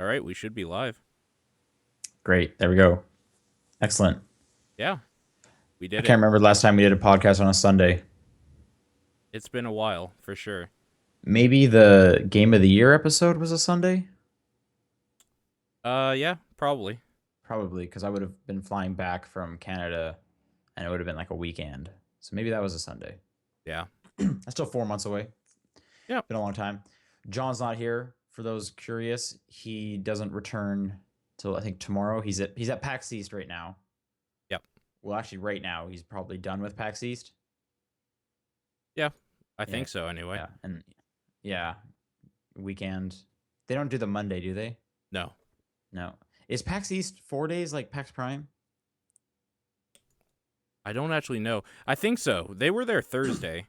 All right, we should be live. Great. There we go. Excellent. Yeah, we I did can't it. remember the last time we did a podcast on a Sunday. It's been a while for sure. Maybe the Game of the Year episode was a Sunday? Yeah, probably. Probably, because I would have been flying back from Canada and it would have been like a weekend. So maybe that was a Sunday. Yeah. That's still 4 months away. Yep. Been a long time. John's not here. For those curious, he doesn't return till I think tomorrow. He's at PAX East right now. Yep. Well, actually, right now he's probably done with PAX East. Yeah. I Yeah, think so anyway. yeah, and yeah, weekend. They don't do the Monday, do they? No. No. Is PAX East 4 days like PAX Prime? I don't actually know. I think so. They were there Thursday.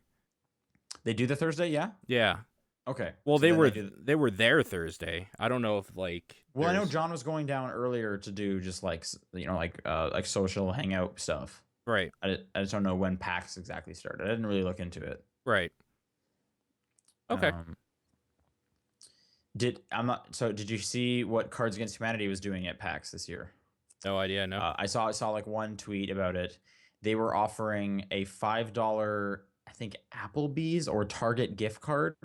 They do the Thursday, yeah? Yeah. Okay. Well, So they then were they do. they were there Thursday. I don't know if Well, I know there's John was going down earlier to do just like like social hangout stuff. right. I just don't know when PAX exactly started. I didn't really look into it. Right. Okay. Um, did you see what Cards Against Humanity was doing at PAX this year? No idea, no. I saw like one tweet about it. They were offering a $5, I think, Applebee's or Target gift card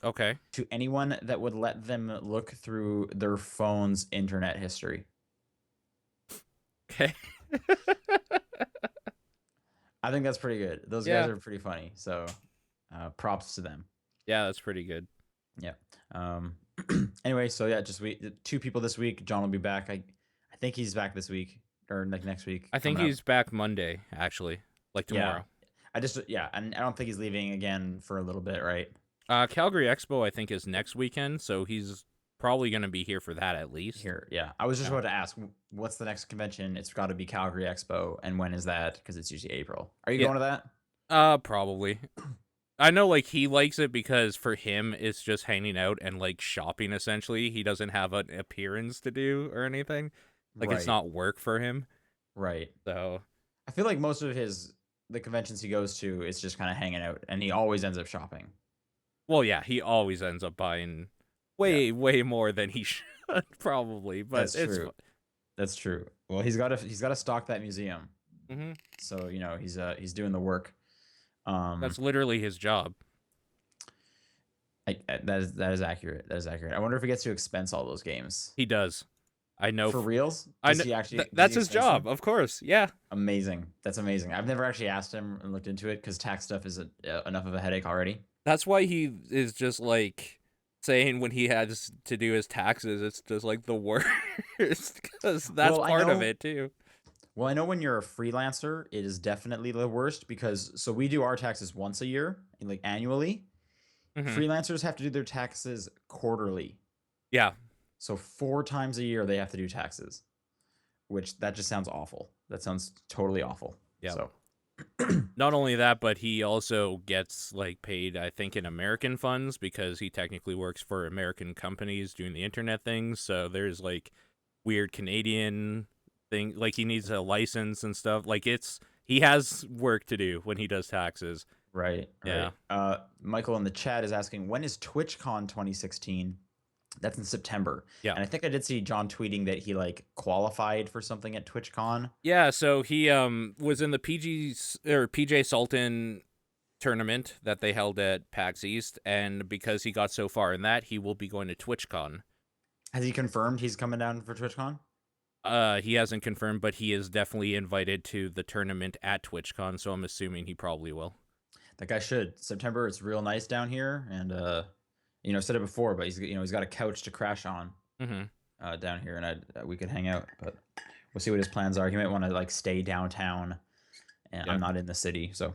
Okay. to anyone that would let them look through their phone's internet history. Okay. I think that's pretty good. Those guys Yeah. are pretty funny. So, props to them. Yeah, that's pretty good. Yeah. Um. Anyway, so yeah, just two people this week. John will be back. I think he's back this week or like next week I think coming up. he's back Monday, actually. Like Yeah. tomorrow. Yeah, and I don't think he's leaving again for a little bit, right? Calgary Expo I think is next weekend, so he's probably gonna be here for that at least. Here, yeah. I was just Yeah. about to ask, what's the next convention? It's got to be Calgary Expo, and when is that? Because it's usually April. Are you Yeah. going to that? Probably. I know, like, he likes it because for him, it's just hanging out and, like, shopping, essentially. He doesn't have an appearance to do or anything. Like, it's Right, not work for him. right. So, I feel like most of the conventions he goes to is just kind of hanging out, and he always ends up shopping. well, yeah, he always ends up buying Yeah, way, way more than he should, probably. But that's it's true. That's true. Well, he's got to stock that museum, hmm so he's doing the work. Um, That's literally his job. that is accurate. That is accurate. I wonder if he gets to expense all those games He does. I know. for reals. I Does know. he actually? Does That's he his expense them? job, of course. Yeah. Amazing. That's amazing. I've never actually asked him and looked into it because tax stuff is enough of a headache already. That's why he is just like saying when he has to do his taxes, it's just like the worst because that's Well, I part of know. it too. Well, I know when you're a freelancer, it is definitely the worst because so we do our taxes once a year, like annually. hmm Freelancers have to do their taxes quarterly. Yeah. So 4 times a year they have to do taxes, which that just sounds awful. That sounds totally awful. Yeah. So Not only that, but he also gets like paid, I think, in American funds because he technically works for American companies doing the internet things. So there's like weird Canadian thing, like he needs a license and stuff. Like he has work to do when he does taxes. right, right. Yeah. Michael in the chat is asking when is TwitchCon 2016? That's in September. Yeah. And I think I did see John tweeting that he like qualified for something at TwitchCon. Yeah, so he was in the PJ Sultan tournament that they held at PAX East, and because he got so far in that, he will be going to TwitchCon. Has he confirmed he's coming down for TwitchCon? He hasn't confirmed, but he is definitely invited to the tournament at TwitchCon, so I'm assuming he probably will. That guy should. September, it's real nice down here, and I've said it before, but he's got a couch to crash on Mm-hmm. down here, and we could hang out. But we'll see what his plans are. He might want to like stay downtown, and Yeah. I'm not in the city, so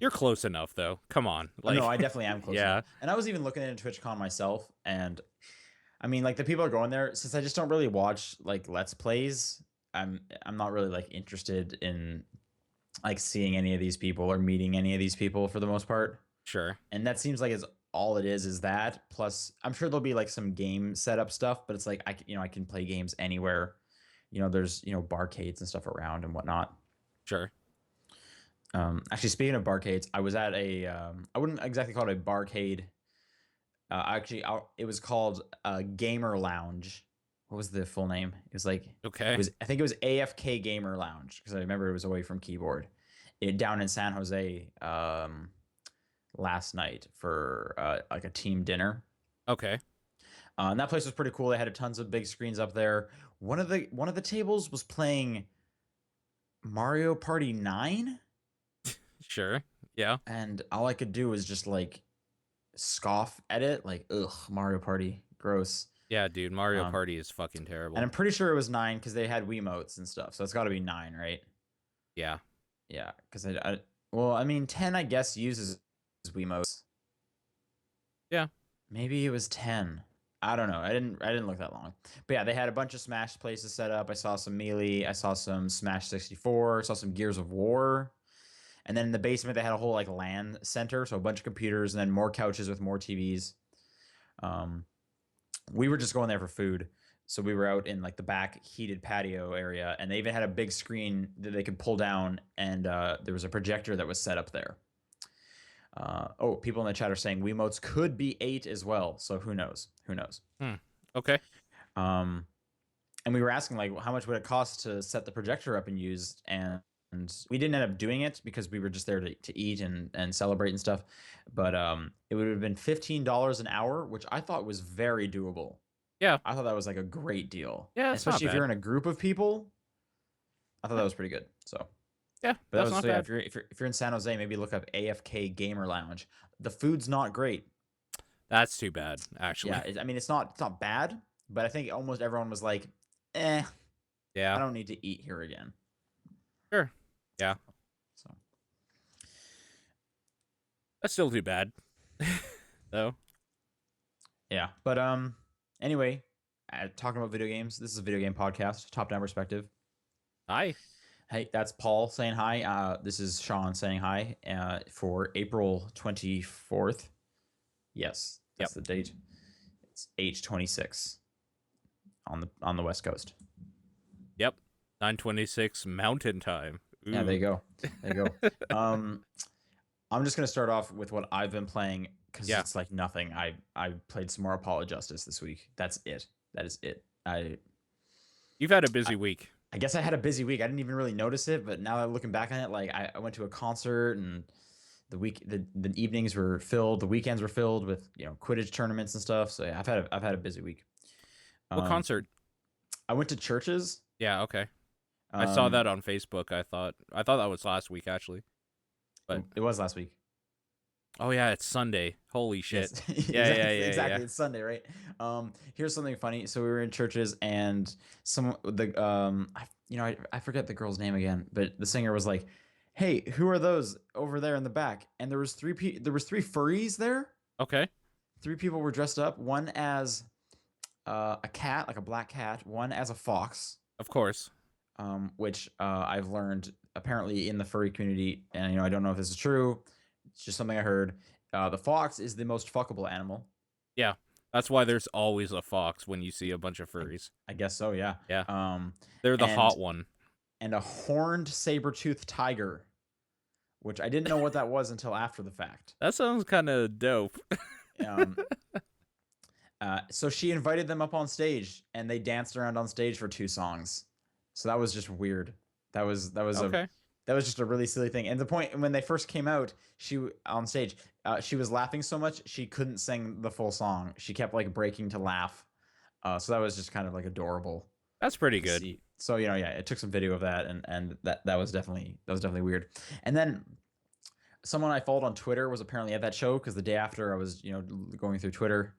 You're close enough, though. Come on. no, Like, I definitely am close yeah, enough. And I was even looking into TwitchCon myself, and I mean, like the people are going there since I just don't really watch like Let's Plays. I'm not really like interested in like seeing any of these people or meeting any of these people for the most part. sure. And that seems like it's all it is that. Plus, I'm sure there'll be like some game setup stuff, but it's like I can play games anywhere. There's barcades and stuff around and whatnot. Sure. Actually, speaking of barcades, I was at I wouldn't exactly call it a barcade. It was called Gamer Lounge. What was the full name? It was like Okay. I think it was AFK Gamer Lounge because I remember it was away from keyboard. Down in San Jose last night for like a team dinner. Okay. And that place was pretty cool. They had tons of big screens up there. One of the tables was playing Mario Party 9, Sure. Yeah. and all I could do was just like scoff at it, like, ugh, Mario Party, gross. Yeah, dude. Mario Um, Party is fucking and terrible. I'm pretty sure it was 9 because they had Wiimotes and stuff, so it's got to be 9, right? Yeah. Yeah, because well, I mean, 10 I guess uses Wiimotes. Yeah. Maybe it was 10. I don't know. I didn't look that long. But yeah, they had a bunch of Smash places set up. I saw some Melee. I saw some Smash 64. I saw some Gears of War. And then in the basement, they had a whole like LAN center, so a bunch of computers, and then more couches with more TVs. Um, we were just going there for food, so we were out in like the back heated patio area, and they even had a big screen that they could pull down, and there was a projector that was set up there. Oh, people in the chat are saying Wiimotes could be 8 as well, so who knows? Who knows? Okay. Um, and we were asking like, how much would it cost to set the projector up and use, and we didn't end up doing it because we were just there to eat and celebrate and stuff. But it would have been $15 an hour, which I thought was very doable. Yeah. I thought that was like a great deal. Yeah, it's not Especially if you're bad. in a group of people. I thought that was pretty good. So, Yeah, but that that's was not yeah. bad. If you're in San Jose, maybe look up AFK Gamer Lounge. The food's not great. That's too bad, actually. Yeah, I mean it's not bad, but I think almost everyone was like, I Yeah. don't need to eat here again. Sure. Yeah. So That's still too bad. Though. yeah, but anyway, talking about video games. This is a video game podcast, top down perspective. Hi. Hey, that's Paul saying hi. This is Sean saying hi. For April 24th. Yes, Yep. that's the date. It's 8:26 on the West Coast. Yep. 9:26 Mountain Time. Ooh. Yeah, there you go. There you go. I'm just gonna start off with what I've been playing because Yeah. it's like nothing. I played some more Apollo Justice this week. That's it. That is it. You've had a busy week. I guess I had a busy week. I didn't even really notice it, but now that looking back on it, like I went to a concert and the evenings were filled, the weekends were filled with Quidditch tournaments and stuff. So yeah, I've had a busy week. What concert? I went to churches. Yeah, okay. I saw that on Facebook. I thought that was last week actually. But it was last week. Oh yeah, it's Sunday. Holy shit. Yes. Yeah, exactly. It's Sunday, right? Here's something funny. So we were in churches, and I forget the girl's name again, but the singer was like, "Hey, who are those over there in the back?" And there was three furries there. Okay. 3 people were dressed up. One as a cat, like a black cat. One as a fox. Of course. Which I've learned apparently in the furry community, and I don't know if this is true. It's just something I heard. The fox is the most fuckable animal. Yeah, that's why there's always a fox when you see a bunch of furries. I guess so, yeah. Yeah. They're the hot one. And a horned saber-toothed tiger, which I didn't know what that was until after the fact. That sounds kind of dope. So she invited them up on stage, and they danced around on stage for 2 songs. So that was just weird. That was okay. That was just a really silly thing. And the point when they first came out, she on stage, she was laughing so much she couldn't sing the full song. She kept like breaking to laugh. So that was just kind of like adorable. That's pretty good. See. So yeah, it took some video of that, and that was definitely weird. And then someone I followed on Twitter was apparently at that show because the day after I was going through Twitter,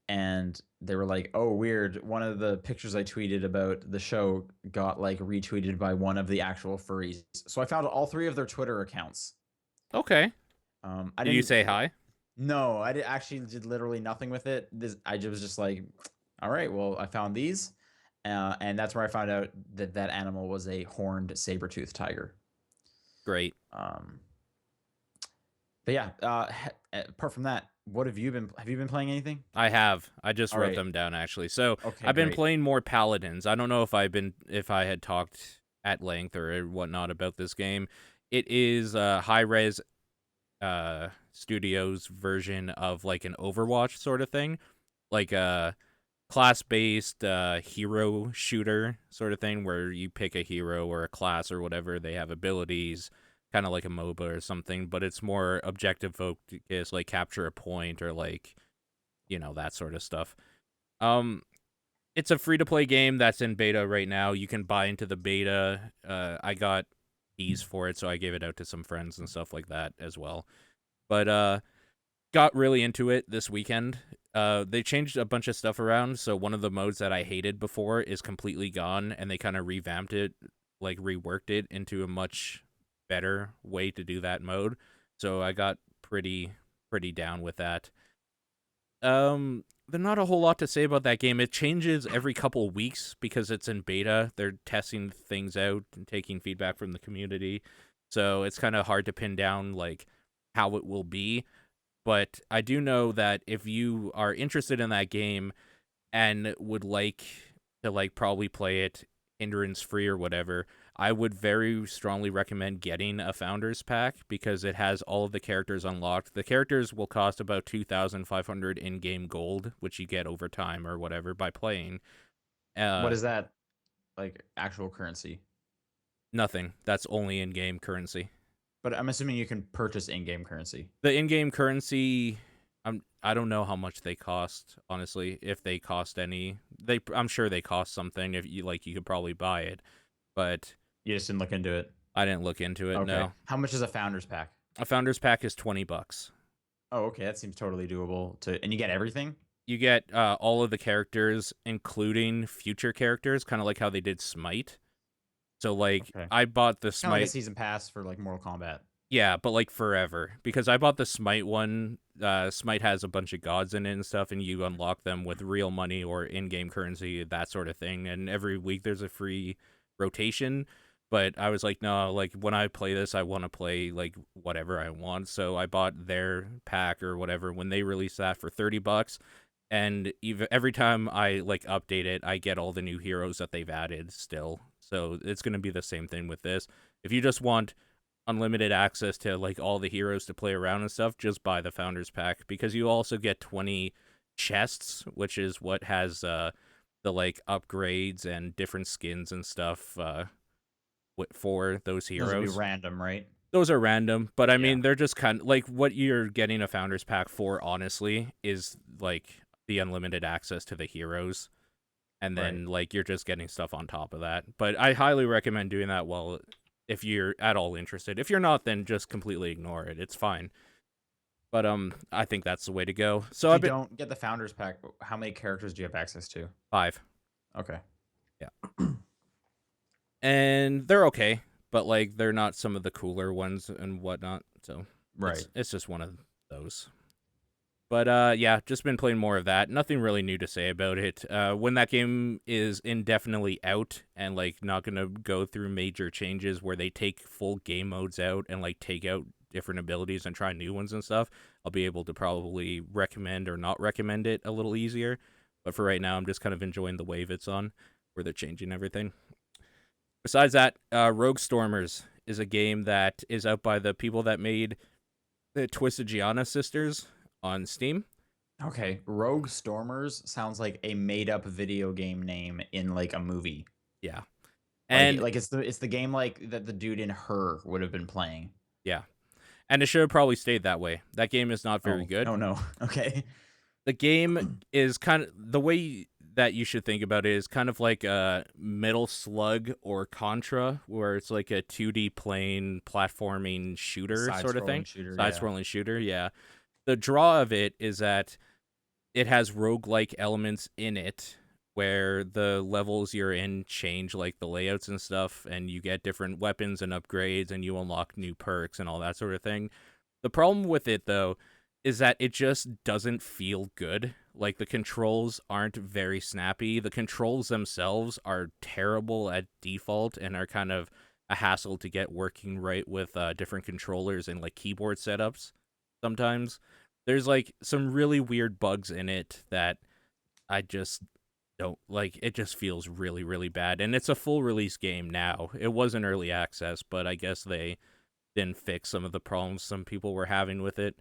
and they were like, "Oh, weird. One of the pictures I tweeted about the show got like retweeted by one of the actual furries." So I found all 3 of their Twitter accounts. Okay. Did you say hi? No, I actually did literally nothing with it. I was just like, "All right, well, I found these," and that's where I found out that animal was a horned saber-toothed tiger. Great. But yeah, apart from that, what have you been playing anything? I have. I just wrote them down actually. So okay, I've been great. playing more Paladins. I don't know if I had talked at length or whatnot about this game. It is high res Studios version of like an Overwatch sort of thing, like a class-based hero shooter sort of thing, where you pick a hero or a class or whatever. They have abilities, kind of like a MOBA or something, but it's more objective focused, like capture a point or like that sort of stuff. Um, it's a free-to-play game that's in beta right now. You can buy into the beta. I got keys for it, so I gave it out to some friends and stuff like that as well. But got really into it this weekend. They changed a bunch of stuff around, so one of the modes that I hated before is completely gone, and they kind of revamped it, like reworked it into a much better way to do that mode. So I got pretty down with that. There's not a whole lot to say about that game. It changes every couple weeks because it's in beta. They're testing things out and taking feedback from the community. So it's kind of hard to pin down like how it will be. But I do know that if you are interested in that game and would like to like probably play it hindrance free or whatever, I would very strongly recommend getting a founders pack because it has all of the characters unlocked. The characters will cost about 2,500 in-game gold, which you get over time or whatever by playing. What Uh is that, like, actual currency? Nothing. That's only in-game currency. But I'm assuming you can purchase in-game currency. The in-game currency, I don't know how much they cost, honestly. If they cost any, I'm sure they cost something. If you like, you could probably buy it, but You just didn't look into it. I didn't look into it. Okay. No, How much is a founders pack? a founders pack is $20. Oh, okay. That seems totally doable. And you get everything? You get all of the characters, including future characters, kind of like how they did Smite. So like, Okay. I bought the Kind of like a Smite. season pass for like Mortal Kombat. Yeah, but like forever. Because I bought the Smite one. Smite has a bunch of gods in it and stuff, and you unlock them with real money or in-game currency, that sort of thing. And every week there's a free rotation. But I was like, no, like when I play this, I want to play like whatever I want. So I bought their pack or whatever when they released that for $30. And even every time I like update it, I get all the new heroes that they've added still. So it's gonna be the same thing with this. If you just want unlimited access to like all the heroes to play around and stuff, just buy the founders pack because you also get 20 chests, which is what has the like upgrades and different skins and stuff for those Those would be heroes. random, right? Those are random, but I Yeah. mean they're just kind of like what you're getting a founders pack for, honestly, is like the unlimited access to the heroes, and then Right. like you're just getting stuff on top of that. But I highly recommend doing that well if you're at all interested. If you're not, then just completely ignore it. It's fine. But I think that's the way to go. So If you I've been don't get the founders pack, how many characters do you have access to? 5. Okay. Yeah. And they're okay, but like they're not some of the cooler ones and whatnot. So Right. it's just one of those. But yeah, just been playing more of that. Nothing really new to say about it. When that game is indefinitely out and like not gonna go through major changes where they take full game modes out and like take out different abilities and try new ones and stuff, I'll be able to probably recommend or not recommend it a little easier. But for right now, I'm just kind of enjoying the wave it's on, where they're changing everything. Besides that, Rogue Stormers is a game that is out by the people that made the Twisted Gianna sisters on Steam. Okay. Rogue Stormers sounds like a made-up video game name in like a movie. Yeah. Like And like it's the game like that the dude in Her would have been playing. yeah. And it should have probably stayed that way. That game is not very Oh, good. oh no. Okay. The game is kind of the way that you should think about it is kind of like a Metal Slug or Contra, where it's like a 2D plane platforming shooter sort of thing. Side-scrolling shooter, Side yeah. scrolling shooter, yeah. The draw of it is that it has roguelike elements in it where the levels you're in change like the layouts and stuff, and you get different weapons and upgrades and you unlock new perks and all that sort of thing. The problem with it though is that it just doesn't feel good. Like the controls aren't very snappy. The controls themselves are terrible at default and are kind of a hassle to get working right with different controllers and like keyboard setups sometimes. There's like some really weird bugs in it that I just don't like. It just feels really, really bad. And it's a full release game now. It was an early access, but I guess they didn't fix some of the problems some people were having with it.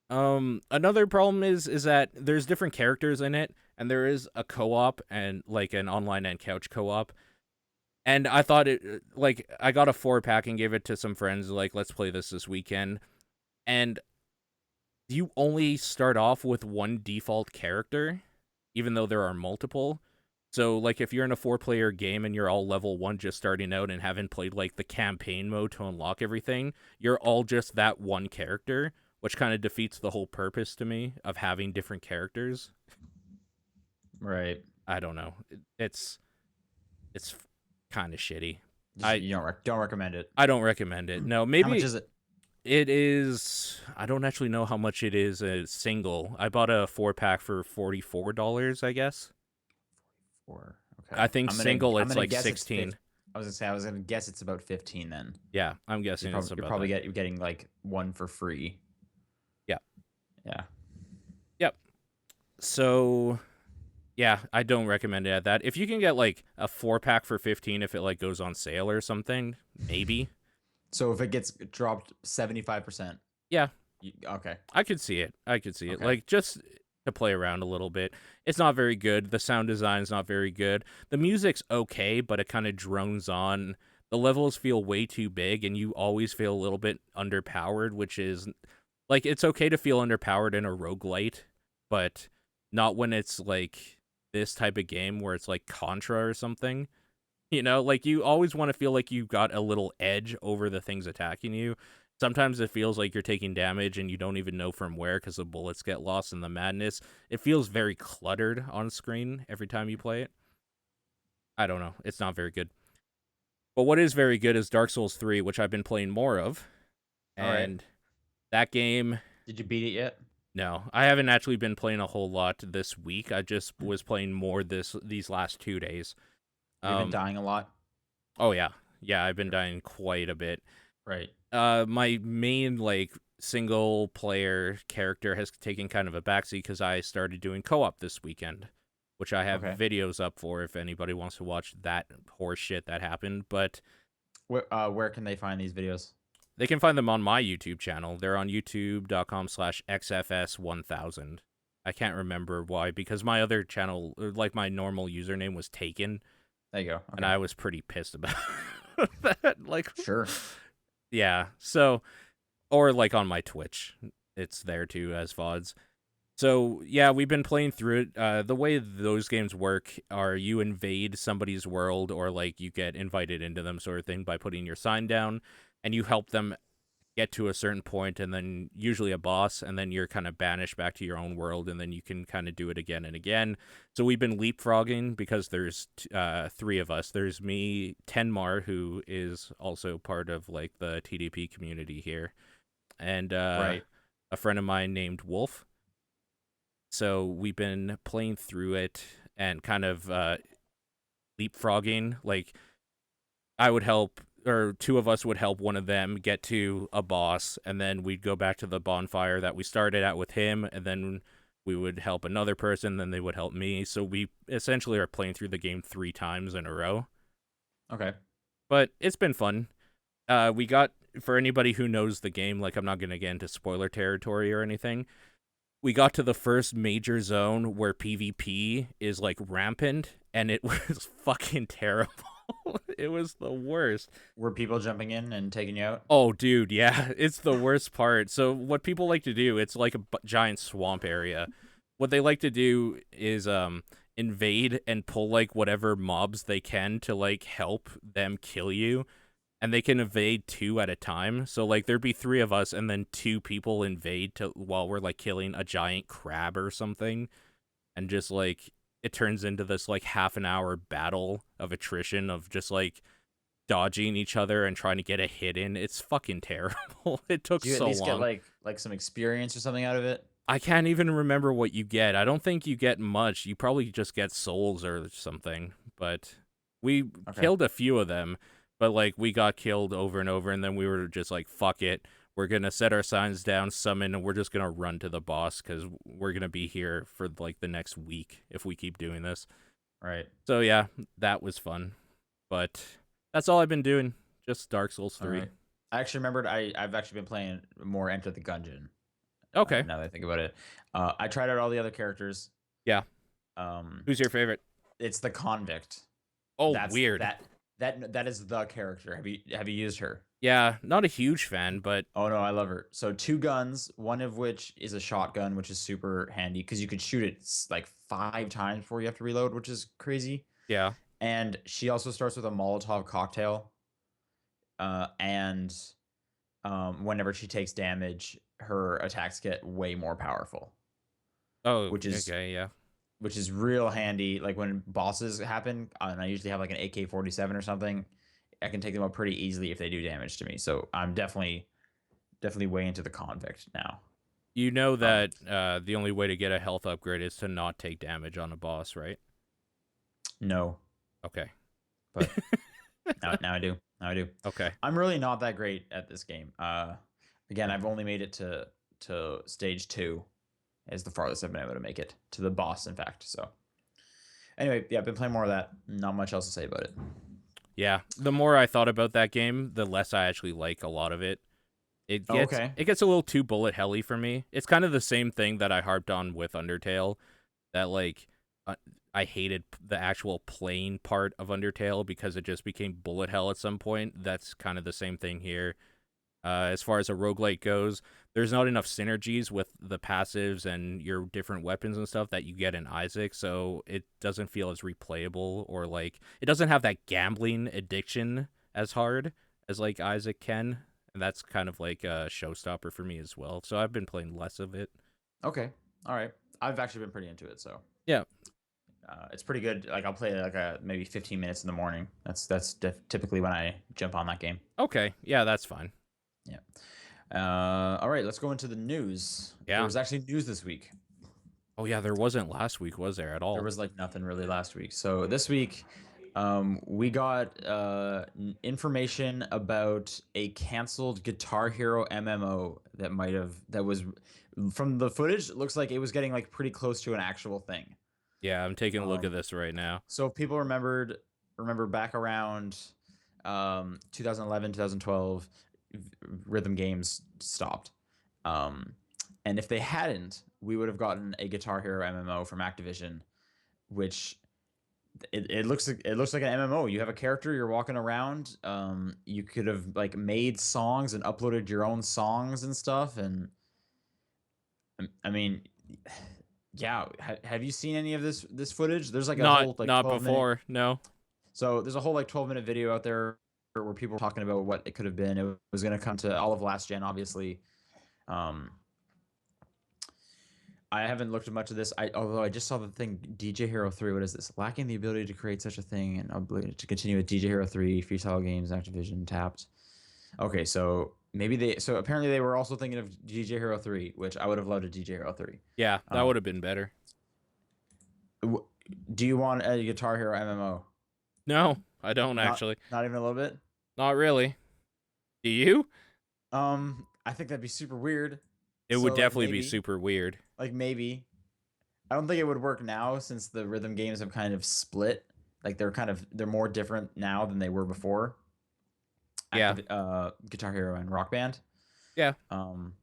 Another problem is that there's different characters in it, and there is a co-op and like an online and couch co-op. And I thought like I got a 4-pack and gave it to some friends like let's play this weekend. And you only start off with one default character even though there are multiple. So like if you're in a 4-player game and you're all level 1 just starting out and haven't played like the campaign mode to unlock everything, you're all just that one character, which kind of defeats the whole purpose to me of having different characters. Right. I don't know. It's kind of shitty. Just I you don't recommend it. I don't recommend it. No, How much maybe is it? it is. I don't actually know how much it is a single. I bought a 4-pack for $44, I guess. Four. I Okay. think single I'm it's gonna like guess it's 16. I was gonna guess it's about 15 then. Yeah, I'm guessing it's You're about probably that. you're getting like one for free. Yeah. Yeah. Yep. So yeah, I don't recommend it at that. If you can get like a 4-pack for 15 if it like goes on sale or something, maybe. So if it gets dropped 75%, Yeah, okay. I could see it. I could see it. Okay. Like just to play around a little bit. It's not very good. The sound design's not very good. The music's okay, but it kind of drones on. The levels feel way too big and you always feel a little bit underpowered, which is like it's okay to feel underpowered in a roguelite, but not when it's like this type of game where it's like Contra or something. You know, like you always want to feel like you got a little edge over the things attacking you. Sometimes it feels like you're taking damage and you don't even know from where because the bullets get lost in the madness. It feels very cluttered on screen every time you play it. I don't know. It's not very good. But what is very good is Dark Souls 3, which I've been playing more of. All right. And that game, Did you beat it yet? no, I haven't actually been playing a whole lot this week. I just was playing more these last 2 days. Have you been Um, dying a lot? oh yeah, yeah, I've been dying quite a bit. Right. My main like single player character has taken kind of a backseat because I started doing co-op this weekend, which I have Okay. videos up for if anybody wants to watch that horse shit that happened. But Where can they find these videos? they can find them on my YouTube channel. They're on youtube.com/xfs1000. I can't remember why because my other channel, like my normal username, was taken, There you go. and Okay. I was pretty pissed about that. Like, Sure. yeah. So, or like on my Twitch, it's there too as VODs. So yeah, we've been playing through it. The way those games work are you invade somebody's world or like you get invited into them sort of thing by putting your sign down, and you help them get to a certain point, and then usually a boss, and then you're kind of banished back to your own world, and then you can kind of do it again and again. So we've been leapfrogging because there's 3 of us. There's me, Tenmar, who is also part of like the TDP community here, and Right. a friend of mine named Wolf. So we've been playing through it and kind of leapfrogging. Like I would help, or 2 of us would help one of them get to a boss, and then we'd go back to the bonfire that we started at with him, and then we would help another person, then they would help me. So we essentially are playing through the game 3 times in a row. Okay. But it's been fun. We got, for anybody who knows the game, like I'm not going to get into spoiler territory or anything, we got to the first major zone where PvP is like rampant, and it was fucking terrible. It was the worst. Were people jumping in and taking you out? Oh, dude, yeah, it's the worst part. So what people like to do, it's like a giant swamp area. What they like to do is invade and pull like whatever mobs they can to like help them kill you, and they can invade 2 at a time. So like there'd be 3 of us and then 2 people invade to while we're like killing a giant crab or something, and just like it turns into this like half an hour battle of attrition of just like dodging each other and trying to get a hit in. It's fucking terrible. It took Do you at so least get long. like some experience or something out of it? I can't even remember what you get. I don't think you get much. You probably just get souls or something. But we Okay. killed a few of them, but like we got killed over and over, and then we were just like, fuck it. We're gonna set our signs down, summon, and we're just gonna run to the boss because we're gonna be here for like the next week if we keep doing this. Right. So yeah, that was fun. But that's all I've been doing. Just Dark Souls All 3. right. I actually remembered I've actually been playing more Enter the Gungeon. Okay. Now that I think about it, I tried out all the other characters. Yeah. Um, Who's your favorite? it's the convict. Oh, That's weird. that is the character. Have you used her? Yeah, not a huge fan, but Oh no, I love her. So two guns, one of which is a shotgun, which is super handy because you could shoot it like 5 times before you have to reload, which is crazy. yeah. And she also starts with a Molotov cocktail. And whenever she takes damage, her attacks get way more powerful, Oh, which is okay, yeah. real handy. Like when bosses happen, and I usually have like an AK-47 or something, I can take them out pretty easily if they do damage to me. So I'm definitely way into the convict now. You know Um, that the only way to get a health upgrade is to not take damage on a boss, right? no, Okay. but now I do. Now I do. Okay. I'm really not that great at this game. Again, I've only made it to stage 2, is the farthest I've been able to make it to the boss. In fact, so anyway, yeah, I've been playing more of that. Not much else to say about it. Yeah. The more I thought about that game, the less I actually like a lot of it. It Oh, gets okay. it gets a little too bullet helly for me. It's kind of the same thing that I harped on with Undertale, that like uh, I hated the actual playing part of Undertale because it just became bullet hell at some point. That's kind of the same thing here. As far as a roguelike goes, there's not enough synergies with the passives and your different weapons and stuff that you get in Isaac, so it doesn't feel as replayable, or like it doesn't have that gambling addiction as hard as like Isaac can. And that's kind of like a showstopper for me as well. So I've been playing less of it. Okay. All right. I've actually been pretty into it, so Yeah. it's pretty good. Like I'll play like maybe 15 minutes in the morning. That's typically when I jump on that game. Okay. Yeah, that's fine. Yeah. All right. Let's go into the news. There Yeah. was actually news this week. Oh yeah, there wasn't last week, was there at There all? was like nothing really last week. So this week, we got information about a canceled Guitar Hero MMO that was from the footage. It looks like it was getting like pretty close to an actual thing. Yeah, I'm taking a look at Um, this right now. so if people remember back around 2011, 2012, rhythm games stopped. Um, and if they hadn't, we would have gotten a Guitar Hero MMO from Activision, which it looks like an MMO. You have a character, you're walking around. You could have like made songs and uploaded your own songs and stuff. And I mean, yeah. Have you seen any of this footage? There's like a Not whole like not 12-minute. before, no. So there's a whole like 12-minute video out there where people were talking about what it could have been. It was going to come to all of last gen, obviously. Um, I haven't looked at much of this. Although I just saw the thing DJ Hero 3. What is this? Lacking the ability to create such a thing and obligated to continue with DJ Hero 3 freestyle games. Activision tapped. Okay, so maybe so apparently they were also thinking of DJ Hero 3, which I would have loved a DJ Hero 3. Yeah, that Um, would have been better. do you want a Guitar Hero MMO? No, I don't Not actually. not even a little bit. Not really. Do you? I think that'd be super weird. It would So like definitely be maybe, super weird. maybe. I don't think it would work now since the rhythm games have kind of split. Like they're more different now than they were before. Yeah. Guitar Hero and Rock Band. Yeah. Um,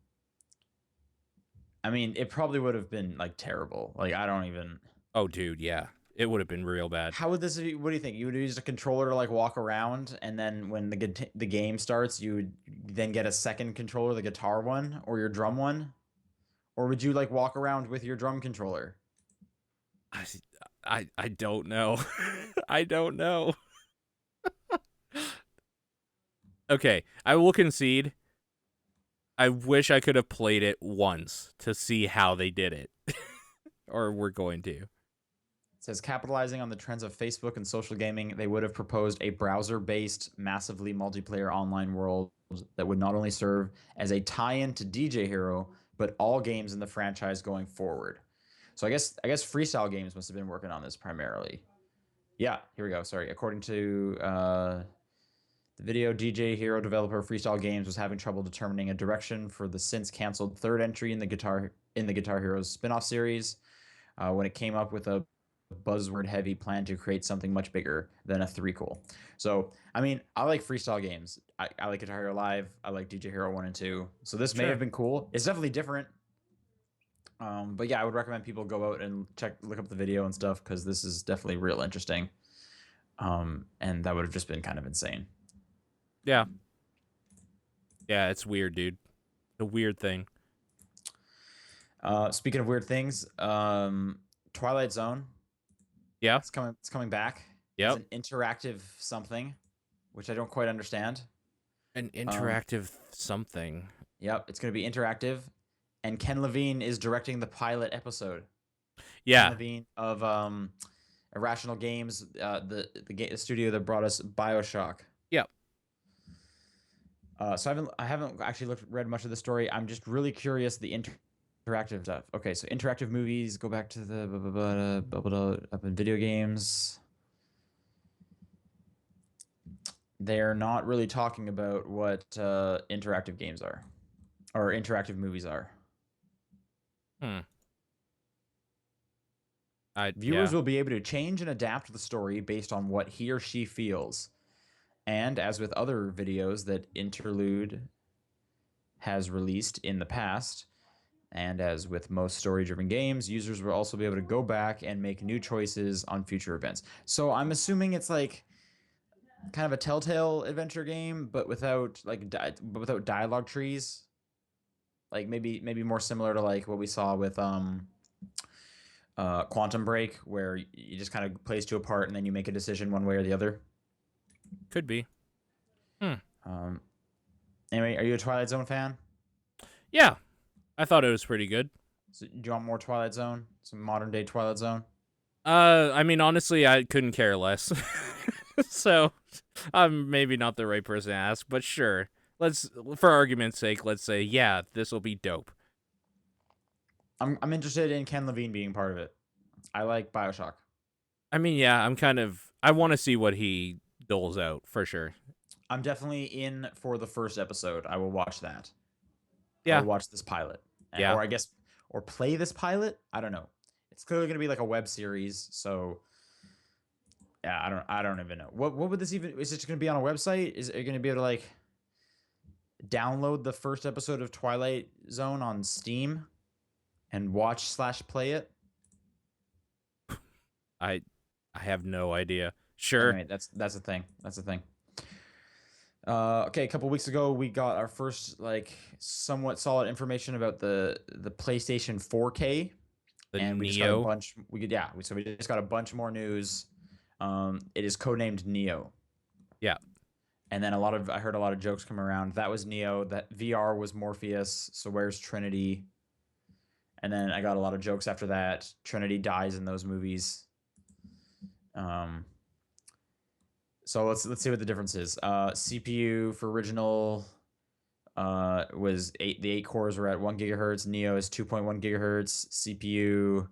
I mean, it probably would have been like terrible. Like I don't even. Oh, dude, yeah. It would have been real bad. How would this be? What do you think? You would use a controller to like walk around, and then when the game starts, you would then get a second controller, the guitar one or your drum one, or would you like walk around with your drum controller? I I don't know. I don't know. Okay, I will concede. I wish I could have played it once to see how they did it. Or we're going to. It says capitalizing on the trends of Facebook and social gaming, they would have proposed a browser-based, massively multiplayer online world that would not only serve as a tie-in to DJ Hero, but all games in the franchise going forward. So I guess freestyle games must have been working on this primarily. Yeah, here we go. Sorry, according to the video, DJ Hero developer Freestyle Games was having trouble determining a direction for the since canceled third entry in the Guitar Heroes spin-off series. When it came up with a buzzword heavy plan to create something much bigger than a threequel. So, I mean, I like freestyle games. I like Guitar Hero Live. I like DJ Hero 1 and 2. So this may have Sure. been cool. It's definitely different. But yeah, I would recommend people go out and look up the video and stuff because this is definitely real interesting. And that would have just been kind of insane. Yeah. Yeah, it's weird, dude. A weird thing. Speaking of weird things, Twilight Zone, Yeah. it's coming. It's coming back as Yep. an interactive something, which I don't quite understand. An Um, interactive something. yep, it's going to be interactive, and Ken Levine is directing the pilot episode. Ken Yeah. Levine of Irrational Games, the studio that brought us BioShock. Yep. So I haven't actually read much of the story. I'm just really curious the interactive stuff. Okay, so interactive movies. Go back to the up in video games. They're not really talking about what interactive games are or interactive movies are. Hmm. Viewers Yeah. will be able to change and adapt the story based on what he or she feels. And as with other videos that Interlude has released in the past, and as with most story driven games, users will also be able to go back and make new choices on future events. So I'm assuming it's like kind of a Telltale adventure game, but without without dialogue trees. Like maybe more similar to like what we saw with Quantum Break, where you just kind of plays to a part and then you make a decision one way or the other. Could be. Hmm. Um, anyway, are you a Twilight Zone fan? Yeah. I thought it was pretty good. So, do you want more Twilight Zone? Some modern day Twilight Zone? I mean, honestly, I couldn't care less. So, I'm maybe not the right person to ask, but sure. Let's, for argument's sake, let's say, yeah, this will be dope. I'm interested in Ken Levine being part of it. I like Bioshock. I mean, yeah, I want to see what he doles out for sure. I'm definitely in for the first episode. I will watch that. I Yeah. will watch this pilot, Yeah. or I guess, or play this pilot. I don't know. It's clearly going to be like a web series, so yeah, I don't even know. What would this even? Is it going to be on a website? Is it going to be able to like download the first episode of Twilight Zone on Steam and watch/play it? I I have no idea. Sure. Anyway, that's the thing. That's the thing. Okay, a couple weeks ago, we got our first like somewhat solid information about the PlayStation 4K, The and we just got a Neo. bunch. So we just got a bunch more news. It is codenamed Neo, Yeah. and then I heard a lot of jokes come around. That was Neo. That VR was Morpheus. So where's Trinity? And then I got a lot of jokes after that. Trinity dies in those movies. Um, so let's see what the difference is. CPU for original was the 8 cores were at 1 GHz. Neo is 2.1 GHz. CPU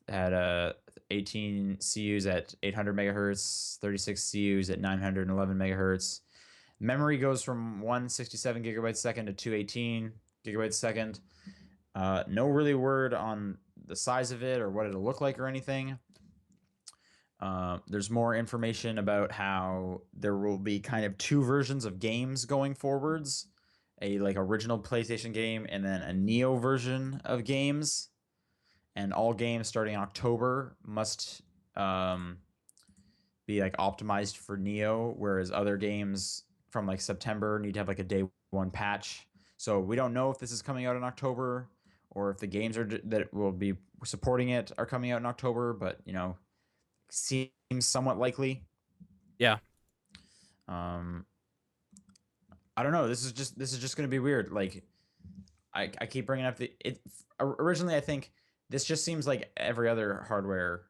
had 18 CUs at 800 megahertz, 36 CUs at 911 megahertz. Memory goes from 167 gigabytes a second to 218 gigabytes a second. No really word on the size of it or what it'll look like or anything. There's more information about how there will be kind of two versions of games going forwards, a like original PlayStation game and then a Neo version of games. And all games starting October must be like optimized for Neo, whereas other games from like September need to have like a day one patch. So we don't know if this is coming out in October or if the games that will be supporting it are coming out in October, but seems somewhat likely. Yeah. Um, I don't know. This is just going to be weird. Like, I keep bringing up originally. I think this just seems like every other hardware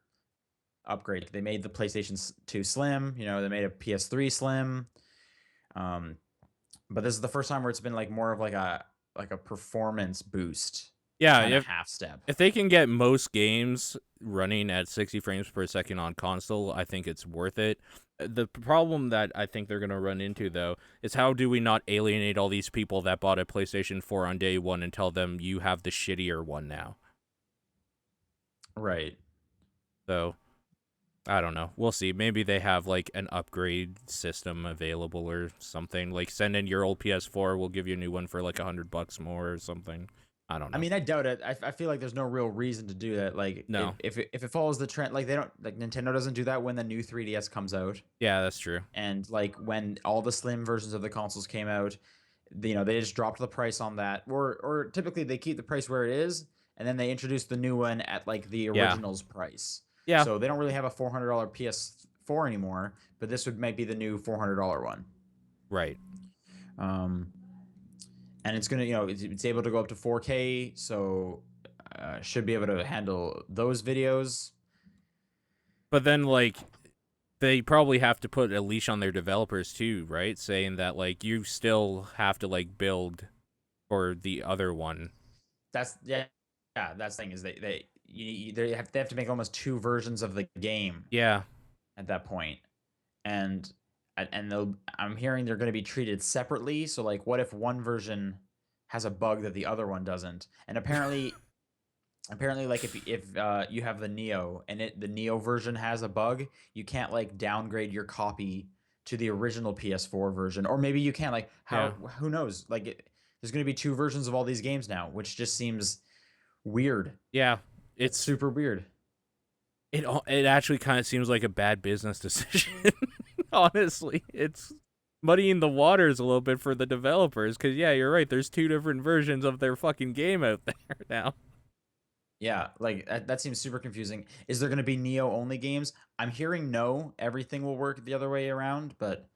upgrade. They made the PlayStation 2 Slim. They made a PS3 Slim. But this is the first time where it's been like more of like a performance boost Yeah, kind of half step. if they can get most games running at 60 frames per second on console, I think it's worth it. The problem that I think they're going to run into, though, is how do we not alienate all these people that bought a PlayStation 4 on day one and tell them you have the shittier one now? Right. So, I don't know. We'll see. Maybe they have, like, an upgrade system available or something. Like, send in your old PS4, we'll give you a new one for, like, $100 more or something. I don't I know. mean, I doubt it. I feel like there's no real reason to do that. Like, No. if it follows the trend, like they don't like Nintendo doesn't do that when the new 3DS comes out, Yeah, that's true. and like when all the slim versions of the consoles came out, they just dropped the price on that, or typically they keep the price where it is, and then they introduce the new one at like the Yeah. original's price. Yeah. So they don't really have a $400 PS4 anymore, but this might be the new $400 one. Right. Um, and it's gonna, it's able to go up to 4K, so should be able to handle those videos. But then like they probably have to put a leash on their developers too, right? Saying that like you still have to like build for the other one. That's yeah. That's the thing is they have to make almost two versions of the game Yeah. at that point, and I'm hearing they're going to be treated separately. So like, what if one version has a bug that the other one doesn't? And apparently like if you have the Neo and the Neo version has a bug, you can't like downgrade your copy to the original PS4 version, or maybe you can. Like, Yeah. who knows? Like there's going to be two versions of all these games now, which just seems weird. Yeah. It's It's super weird. it actually kind of seems like a bad business decision. Honestly, it's muddying the waters a little bit for the developers cuz yeah, you're right, there's two different versions of their fucking game out there now. Yeah, like that seems super confusing. Is there going to be Neo only games? I'm hearing no, everything will work the other way around, but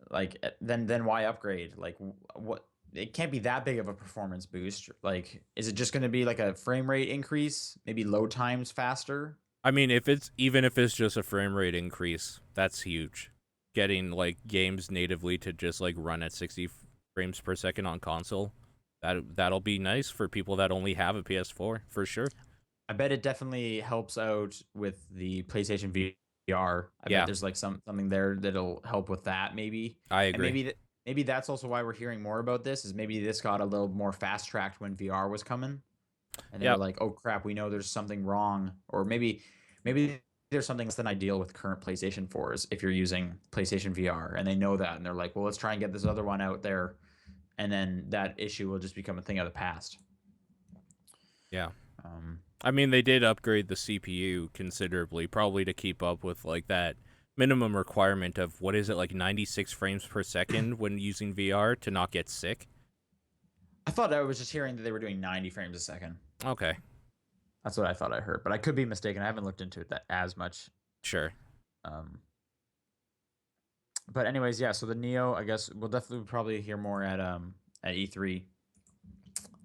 like then why upgrade? Like what it can't be that big of a performance boost. Like is it just going to be like a frame rate increase, maybe load times faster? I mean, if it's just a frame rate increase, that's huge. Getting like games natively to just like run at 60 frames per second on console, that'll be nice for people that only have a PS4 for sure. I bet it definitely helps out with the PlayStation VR. I bet Yeah, there's like something there that'll help with that maybe. I And agree. maybe that's also why we're hearing more about this is maybe this got a little more fast tracked when VR was coming. And they were Yep. like, "Oh crap, we know there's something wrong." Or maybe there's something less than ideal with current PlayStation 4s if you're using PlayStation VR and they know that and they're like, "Well, let's try and get this other one out there." And then that issue will just become a thing of the past. Yeah. Um, I mean, they did upgrade the CPU considerably, probably to keep up with like that minimum requirement of what is it like 96 frames per second when using VR to not get sick. I thought I was just hearing that they were doing 90 frames a second. Okay, That's what I thought I heard, but I could be mistaken. I haven't looked into it that as much. sure. Um, but anyways, yeah. So the Neo, I guess we'll definitely probably hear more at E3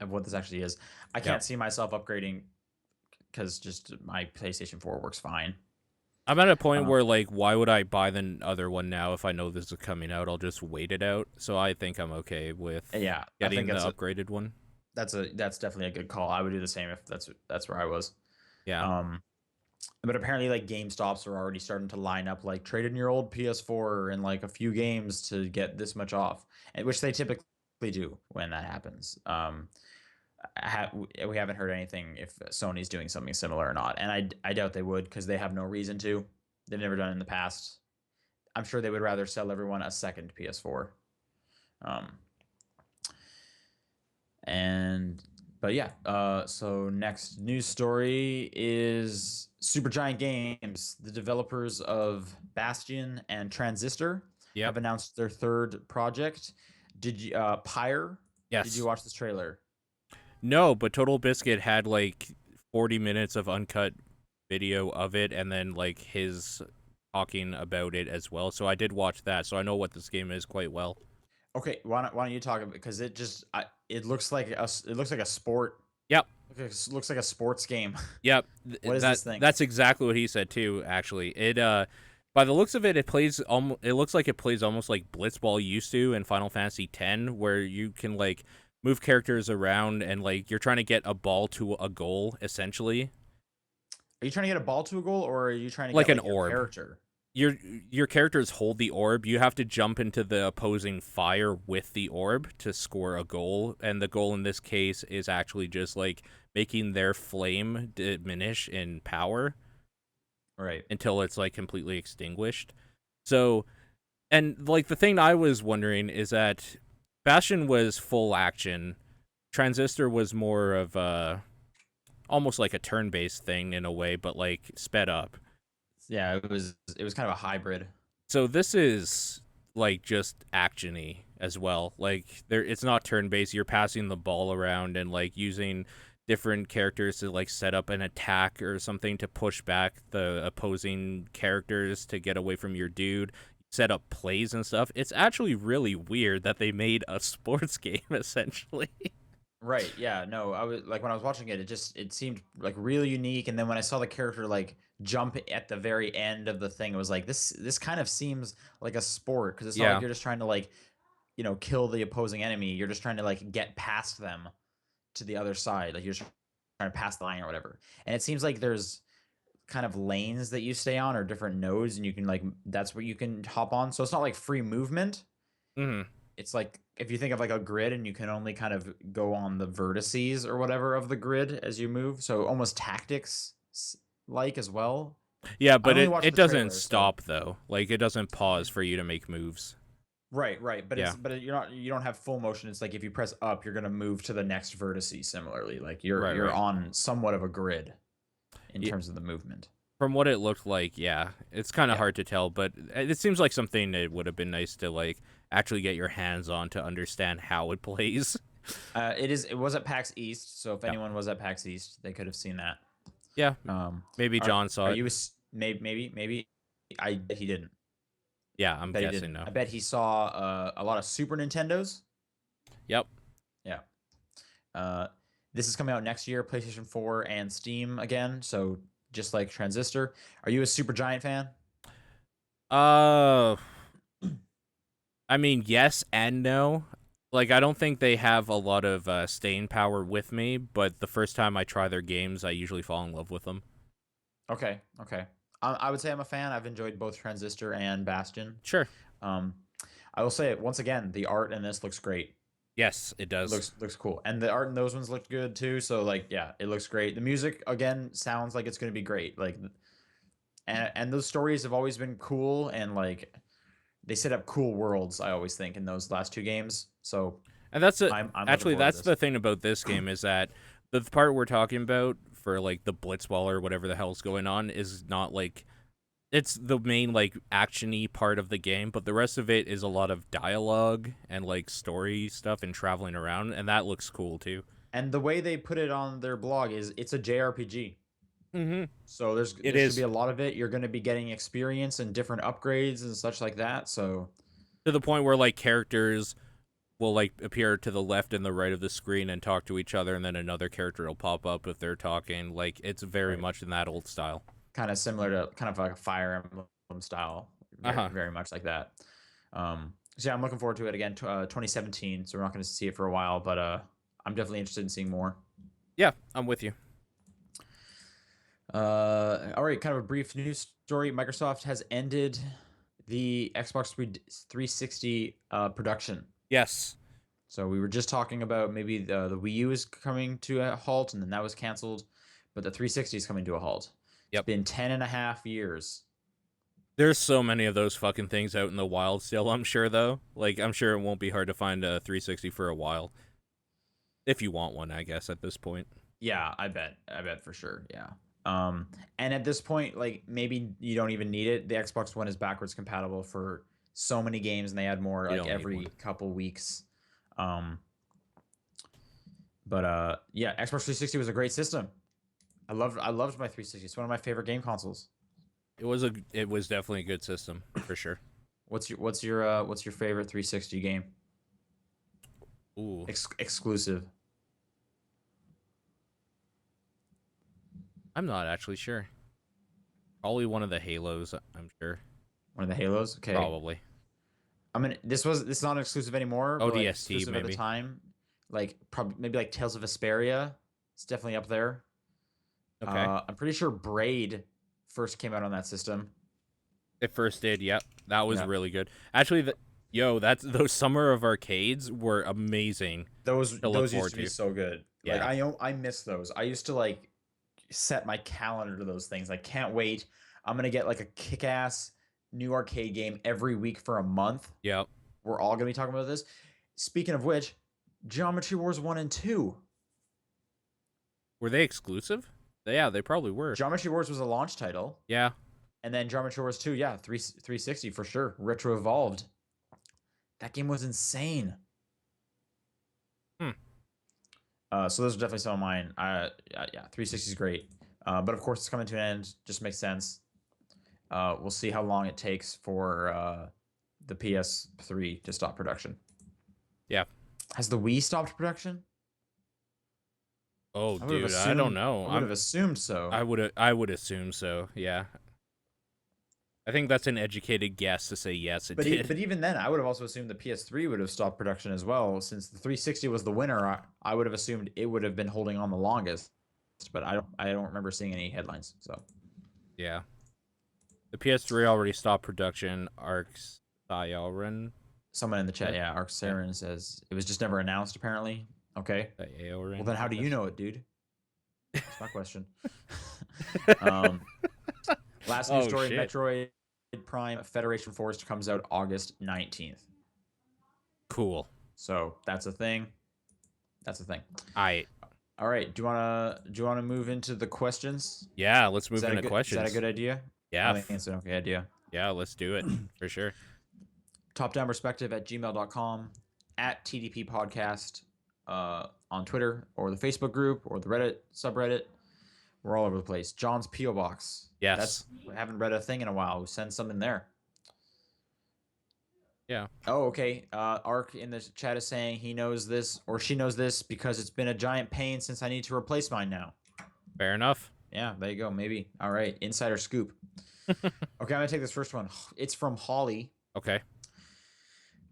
of what this actually is. I Yep. can't see myself upgrading because just my PlayStation 4 works fine. I'm at a point Uh, where like, why would I buy the other one now if I know this is coming out? I'll just wait it out. So I think I'm okay with yeah, I getting think the upgraded one. that's definitely a good call. I would do the same if that's where I was. Yeah. Um, but apparently, like GameStops are already starting to line up like trade in your old PS4 and like a few games to get this much off, and which they typically do when that happens. We haven't heard anything if Sony's doing something similar or not, and I doubt they would because they have no reason to. They've never done it in the past. I'm sure they would rather sell everyone a second PS4. Um, and but yeah, so next news story is Supergiant Games, the developers of Bastion and Transistor, Yep. have announced their third project. Did you Pyre? Did you Yes. watch this trailer? No, but Total Biscuit had like 40 minutes of uncut video of it, and then like his talking about it as well. So I did watch that, so I know what this game is quite well. Okay, why don't you talk about because it looks like it looks like a sport. Yep. Looks like a sports game. Yep. What is this thing? That's exactly what he said too. Actually, it by the looks of it, it looks like it plays almost like Blitzball used to in Final Fantasy X, where you can like move characters around and like you're trying to get a ball to a goal essentially, Are you trying to get a ball to a goal, or are you trying to like get an like your orb. character? Your characters hold the orb. You have to jump into the opposing fire with the orb to score a goal, and the goal in this case is actually just like making their flame diminish in power Right. until it's like completely extinguished. So, and like the thing I was wondering is that Bastion was full action. Transistor was more of almost like a turn-based thing in a way, but like sped up. Yeah, it was kind of a hybrid. So this is like just actiony as well. Like it's not turn-based. You're passing the ball around and like using different characters to like set up an attack or something to push back the opposing characters to get away from your dude. Set up plays and stuff. It's actually really weird that they made a sports game essentially. Right. Yeah. No, I was like when I was watching it, it seemed like really unique. And then when I saw the character like jump at the very end of the thing, it was like this kind of seems like a sport because it's not like Yeah. you're just trying to like kill the opposing enemy. You're just trying to like get past them to the other side. Like you're just trying to pass the line or whatever. And it seems like there's kind of lanes that you stay on or different nodes, and you can like that's what you can hop on. So it's not like free movement. Mm-hmm. It's like if you think of like a grid and you can only kind of go on the vertices or whatever of the grid as you move. So almost tactics like as well. Yeah, I but only it watched it the doesn't trailer, so stop though. Like it doesn't pause for you to make moves. right. But Yeah. you don't have full motion. It's like if you press up, you're gonna move to the next vertice similarly. Like Right, you're right. on somewhat of a grid in Yeah, terms of the movement. from what it looked like, yeah. It's kind of Yeah. hard to tell, but it seems like something that would have been nice to like actually get your hands on to understand how it plays. It was at PAX East, so if Yeah. anyone was at PAX East, they could have seen that. Yeah, Um, maybe John saw are it. you maybe I bet he didn't. Yeah, I'm Bet he guessing didn't. no. I bet he saw a lot of Super Nintendos. Yep. Yeah. Uh, this is coming out next year, PlayStation 4 and Steam again. So just like Transistor, are you a Super Giant fan? Uh I mean, yes and no. Like I don't think they have a lot of staying power with me, but the first time I try their games, I usually fall in love with them. Okay. Okay. I would say I'm a fan. I've enjoyed both Transistor and Bastion. Sure. Um, I will say it once again. The art in this looks great. Yes, it It does. looks cool, and the art in those ones looked good too. So like, yeah, it looks great. The music again sounds like it's going to be great. Like, and those stories have always been cool, and like they set up cool worlds. I always think in those last two games. So And that's it. I'm looking Actually, forward to that's this. the thing about this game is that the part we're talking about for like the blitzball or whatever the hell's going on is not like it's the main like actiony part of the game, but the rest of it is a lot of dialogue and like story stuff and traveling around, and that looks cool too. And the way they put it on their blog is it's a JRPG. Mm-hmm. So It there should be is a lot of it. You're going to be getting experience and different upgrades and such like that. So to the point where like characters will like appear to the left and the right of the screen and talk to each other, and then another character will pop up if they're talking. Like it's very right, much in that old style. kind of similar to kind of like a Fire Emblem style, Uh very huh. very much like that. So yeah, I'm looking forward to it again. 2017, so we're not going to see it for a while, but I'm definitely interested in seeing more. Yeah, I'm with you. All right, kind of a brief news story. Microsoft has ended the Xbox 360 production. Yes. So we were just talking about maybe the Wii U is coming to a halt, and then that was canceled, but the 360 is coming to a halt. It's Yep. been 10 and a half years. There's so many of those fucking things out in the wild still, I'm sure, though. Like, I'm sure it won't be hard to find a 360 for a while. If you want one, I guess, at this point. Yeah, I bet for sure. Yeah. And at this point, like maybe you don't even need it. The Xbox One is backwards compatible for so many games, and they add more You like don't need every one. couple weeks. Um, but yeah, Xbox 360 was a great system. I loved my 360. It's one of my favorite game consoles. It was definitely a good system, for sure. What's your favorite 360 game? Ooh. Exclusive. I'm not actually sure. Probably one of the Halos, I'm sure. One of the Halos. Okay. Probably. I mean, this is not exclusive anymore, but like ODST, exclusive at the maybe. time. Like probably maybe like Tales of Vesperia. It's definitely up there. Okay. I'm pretty sure Braid first came out on that system. It first did, yep. That was Yeah. really good. Actually, those Summer of Arcades were amazing Those to look those used forward to be to. so good. Like Yeah. I miss those. I used to like set my calendar to those things. I can't wait. I'm gonna get like a kick-ass new arcade game every week for a month. Yep. We're all gonna be talking about this. Speaking of which, Geometry Wars 1 and 2. Were they exclusive? Yeah, they probably were. Geometry Wars was a launch title. Yeah. And then Geometry Wars 2, yeah, 360 for sure. Retro Evolved. That game was insane. Hmm. So those are definitely some of mine. Yeah, 360 is great. But of course, it's coming to an end. Just makes sense. We'll see how long it takes for the PS3 to stop production. Yeah. Has the Wii stopped production? Oh, I would have dude, I don't assumed. know. I would have assumed so. I would assume so. Yeah. I think that's an educated guess to say yes, it did. But even then, I would have also assumed the PS3 would have stopped production as well, since the 360 was the winner. I would have assumed it would have been holding on the longest, but I don't remember seeing any headlines. So Yeah. The PS3 already stopped production. Arc Siren. someone in the chat, yeah, Arc Siren says it was just never announced. Apparently, okay. Well, then how do you know it, dude? That's my question. Last news story: shit. Metroid Prime Federation Force comes out August 19th. Cool. So that's a thing. That's a thing. All right. Do you wanna move into the questions? Yeah, let's move into questions. Is that a good idea? Yeah. I think it's an okay idea. Yeah, let's do it for sure. topdownperspective@gmail.com, at TDP Podcast on Twitter, or the Facebook group, or the Reddit subreddit. We're all over the place. John's P.O. Box. Yes. We haven't read a thing in a while. We send something there. Yeah. Oh, okay. Ark in the chat is saying he knows this, or she knows this, because it's been a giant pain since I need to replace mine now. Fair enough. Yeah, there you go. Maybe. All right. Insider scoop. Okay, I'm going to take this first one. It's from Holly. Okay.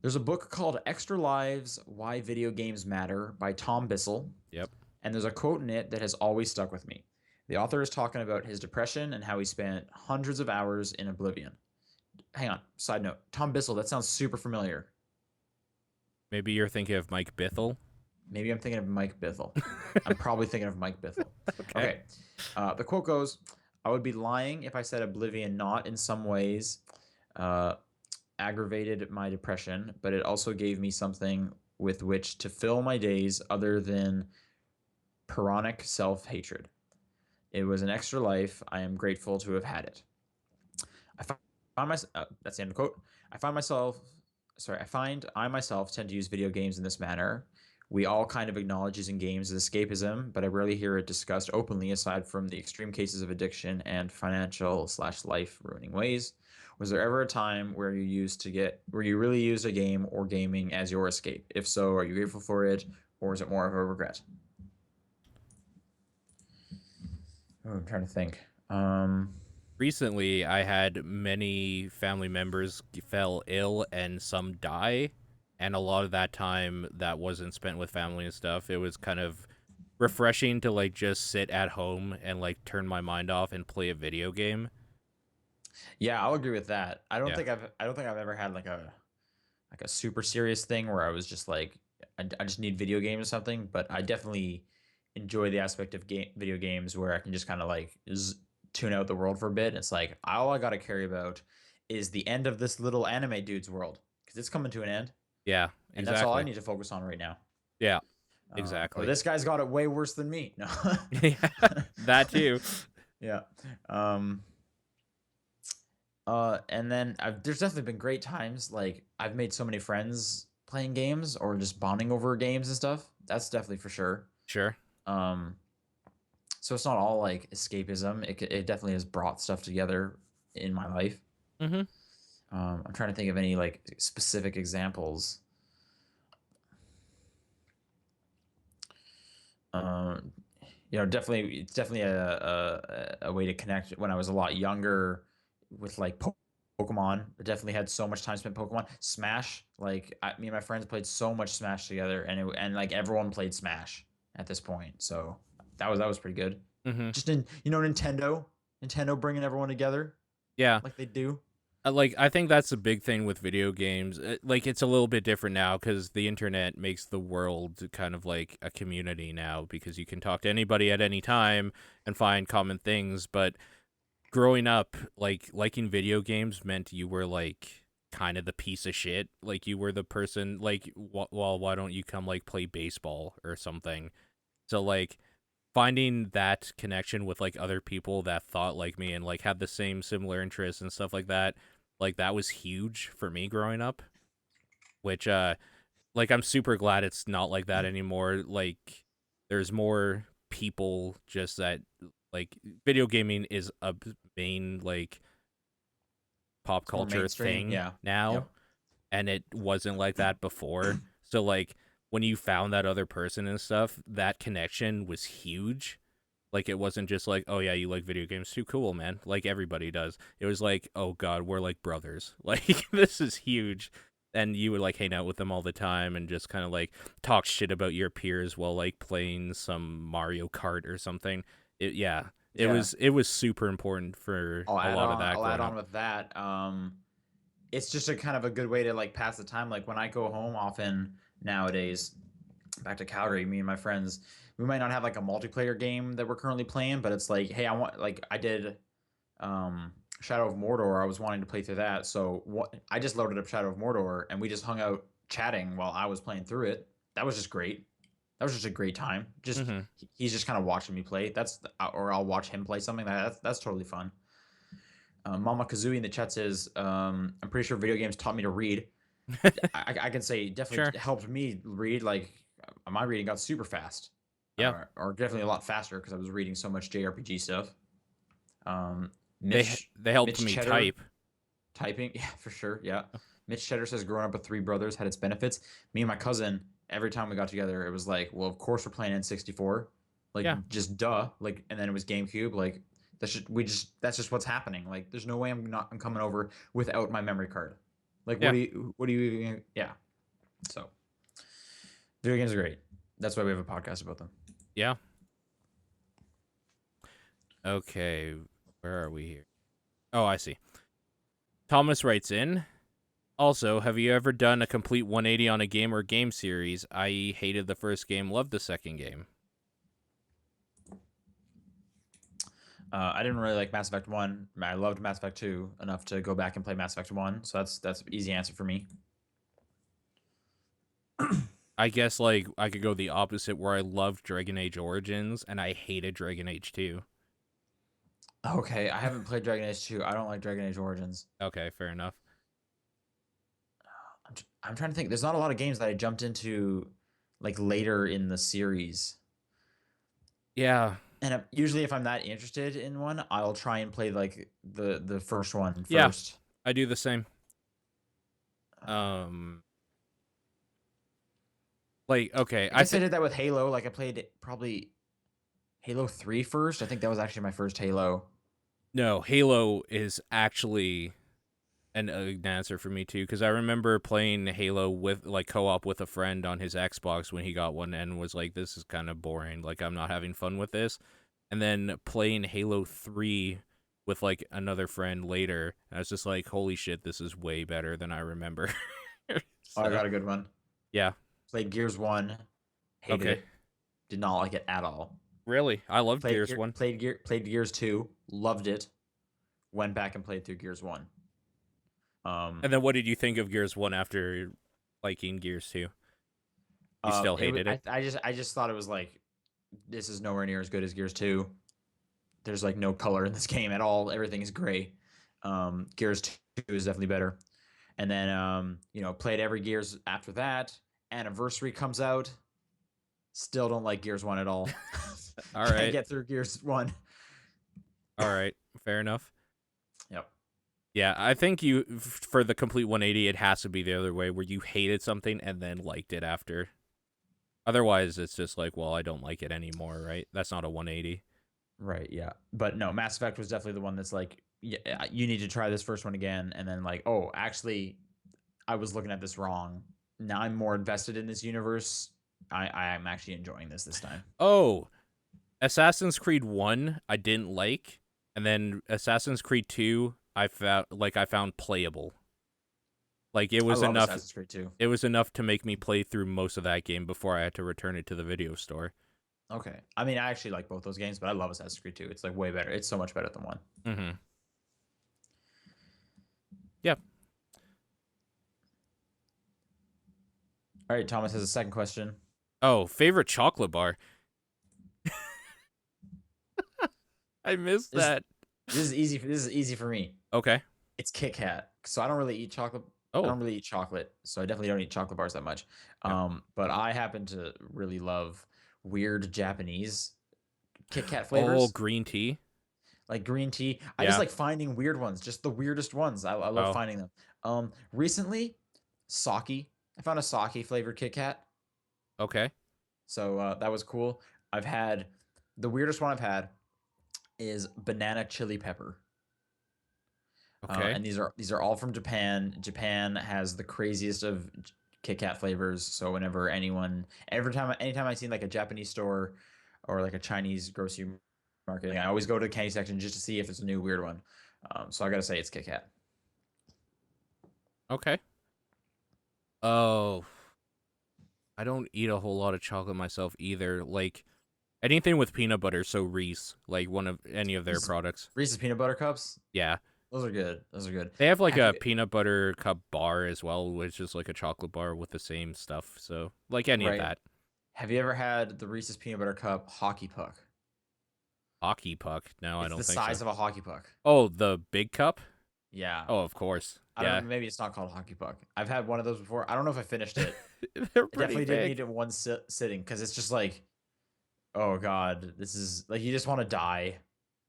There's a book called Extra Lives: Why Video Games Matter by Tom Bissell. Yep. And there's a quote in it that has always stuck with me. The author is talking about his depression and how he spent hundreds of hours in oblivion. Hang on. Side note. Tom Bissell, that sounds super familiar. Maybe you're thinking of Mike Bithell. Maybe I'm thinking of Mike Bithell. I'm probably thinking of Mike Bithell. Okay. The quote goes, I would be lying if I said oblivion not in some ways aggravated my depression, but it also gave me something with which to fill my days other than Pyrrhonic self-hatred. It was an extra life. I am grateful to have had it. That's the end of the quote. I find I myself tend to use video games in this manner. We all kind of acknowledge using games as escapism, but I rarely hear it discussed openly aside from the extreme cases of addiction and financial/life ruining ways. Was there ever a time where you really used a game or gaming as your escape? If so, are you grateful for it, or is it more of a regret? Oh, I'm trying to think. Recently, I had many family members fell ill and some die, and a lot of that time that wasn't spent with family and stuff. It was kind of refreshing to like just sit at home and like turn my mind off and play a video game. Yeah, I'll agree with that. I don't think I've ever had like a super serious thing where I was just like I just need video games or something, but I definitely enjoy the aspect of video games where I can just kind of like tune out the world for a bit. And it's like all I got to care about is the end of this little anime dude's world, because it's coming to an end. Yeah, exactly. And that's all I need to focus on right now. Yeah, exactly. This guy's got it way worse than me. No. Yeah, that too. Yeah. And then there's definitely been great times. Like I've made so many friends playing games or just bonding over games and stuff. That's definitely for sure. Sure. So it's not all like escapism. It definitely has brought stuff together in my life. Mm-hmm. I'm trying to think of any like specific examples. Definitely, it's definitely a way to connect. When I was a lot younger, with like Pokemon, I definitely had so much time spent Pokemon. Smash, like me and my friends played so much Smash together, and like everyone played Smash at this point. So that was pretty good. Mm-hmm. Just Nintendo bringing everyone together. Yeah, like they do. Like I think that's a big thing with video games. Like it's a little bit different now because the internet makes the world kind of like a community now, because you can talk to anybody at any time and find common things. But growing up, like liking video games meant you were like kind of the piece of shit. Like you were the person like, well, why don't you come like play baseball or something? So like finding that connection with like other people that thought like me and like had the same similar interests and stuff like that was huge for me growing up. Which like I'm super glad it's not like that anymore. Like there's more people just that like video gaming is a main like pop It's more culture mainstream. thing Yeah. now, Yep. and it wasn't like that before. So like when you found that other person and stuff, that connection was huge. Like it wasn't just like, oh yeah, you like video games too, cool, man. Like everybody does. It was like, oh god, we're like brothers. Like this is huge. And you would like hang out with them all the time and just kind of like talk shit about your peers while like playing some Mario Kart or something. Yeah, Yeah. it was super important for a lot of that I'll add growing on up. with that. It's just a kind of a good way to like pass the time. Like when I go home often nowadays, back to Calgary, me and my friends, we might not have like a multiplayer game that we're currently playing, but it's like, hey, I want like I did Shadow of Mordor. I was wanting to play through that, so I just loaded up Shadow of Mordor and we just hung out chatting while I was playing through it. That was just great. That was just a great time. Just Hmm. he's just kind of watching me play. Or I'll watch him play something. That's totally fun. Mama Kazooie in the chat says, I'm pretty sure video games taught me to read. I can say Sure. definitely helped me read. Like my reading got super fast, Yeah. or definitely a lot faster because I was reading so much JRPG stuff. Um, They helped Mitch me Cheddar type. typing, yeah, for sure, yeah. Mitch Cheddar says growing up with three brothers had its benefits. Me and my cousin, every time we got together, it was like, well, of course we're playing N64, Yeah. like just duh, like, and then it was GameCube, like that's just what's happening. Like, there's no way I'm coming over without my memory card. Like, Yeah. what do you, yeah. So, video games are great. That's why we have a podcast about them. Yeah. Okay. Where are we here? Oh, I see. Thomas writes in. Also, have you ever done a complete 180 on a game or game series, i.e., hated the first game, loved the second game? I didn't really like Mass Effect 1. I loved Mass Effect 2 enough to go back and play Mass Effect 1. So that's an easy answer for me. I guess like I could go the opposite where I loved Dragon Age Origins and I hated Dragon Age 2. Okay, I haven't played Dragon Age 2. I don't like Dragon Age Origins. Okay, fair enough. I'm trying to think. There's not a lot of games that I jumped into like later in the series. Yeah. And usually if I'm that interested in one, I'll try and play like the first one Yeah, first. I do the same. Uh, Like okay, I guess I did that with Halo. Like I played probably Halo 3 first. I think that was actually my first Halo. no, Halo is actually an answer for me too because I remember playing Halo with like co-op with a friend on his Xbox when he got one and was like, this is kind of boring, like I'm not having fun with this. And then playing Halo 3 with like another friend later, I was just like, holy shit, this is way better than I remember. Oh, I So got a good one. yeah. Played Gears 1, hated Okay. it. Did not like it at all. Really, I loved Gears 1. Played Gears 2, loved it. Went back and played through Gears 1. Um And then what did you think of Gears 1 after liking Gears 2? You still it was, hated it? I just thought it was like this is nowhere near as good as Gears 2. There's like no color in this game at all. Everything is gray. Gears 2 is definitely better. And then played every Gears after that. Anniversary comes out. Still don't like Gears 1 at all. All Can't right. get through Gears 1. All right. Fair enough. Yep. Yeah, I think you for the complete 180 it has to be the other way where you hated something and then liked it after. Otherwise it's just like, well, I don't like it anymore, right? That's not a 180. Right, yeah. But no, Mass Effect was definitely the one that's like, yeah, you need to try this first one again. And then like, oh, actually, I was looking at this wrong. Now I'm more invested in this universe. I am actually enjoying this time. Oh, Assassin's Creed 1 I didn't like, and then Assassin's Creed 2 I found playable. Like I love Assassin's Creed 2. it was enough to make me play through most of that game before I had to return it to the video store. Okay. I mean, I actually like both those games, but I love Assassin's Creed 2. It's like way better. It's so much better than one. Mhm. Yeah. All right, Thomas has a second question. Oh, favorite chocolate bar. I missed This that. this is easy. This is easy for me. Okay. It's Kit Kat. So I don't really eat chocolate. I Oh. don't really eat chocolate, so I definitely don't eat chocolate bars that much. Yeah. But I happen to really love weird Japanese Kit Kat Oh, flavors, green tea. like green tea. I just Yeah. like finding weird ones, just the weirdest ones. I love Oh. finding them. Recently, sake. I found a sake flavored Kit Kat, Okay. so that was cool. I've had the weirdest one I've had is banana chili pepper. Okay. And these are all from Japan. Japan has the craziest of Kit Kat flavors. So whenever anytime I see like a Japanese store or like a Chinese grocery market, I always go to the candy section just to see if it's a new weird one. So I gotta say it's Kit Kat. Okay. Oh, I don't eat a whole lot of chocolate myself either. Like anything with peanut butter, so Reese, like one of any of their Reese's, products. Reese's peanut butter cups. Yeah. Those are good. Those are good. They have like Have a you peanut butter cup bar as well, which is like a chocolate bar with the same stuff. So, like any of right? that. Have you ever had the Reese's peanut butter cup hockey puck? Hockey puck? No, I It's the don't think so. size of a hockey puck. Oh, the big cup? Yeah. Oh, of course. I don't Yeah. know. Maybe it's not called hockey puck. I've had one of those before. I don't know if I finished it. They're I pretty definitely didn't eat big. it one sitting because it's just like, oh god, this is like you just want to die.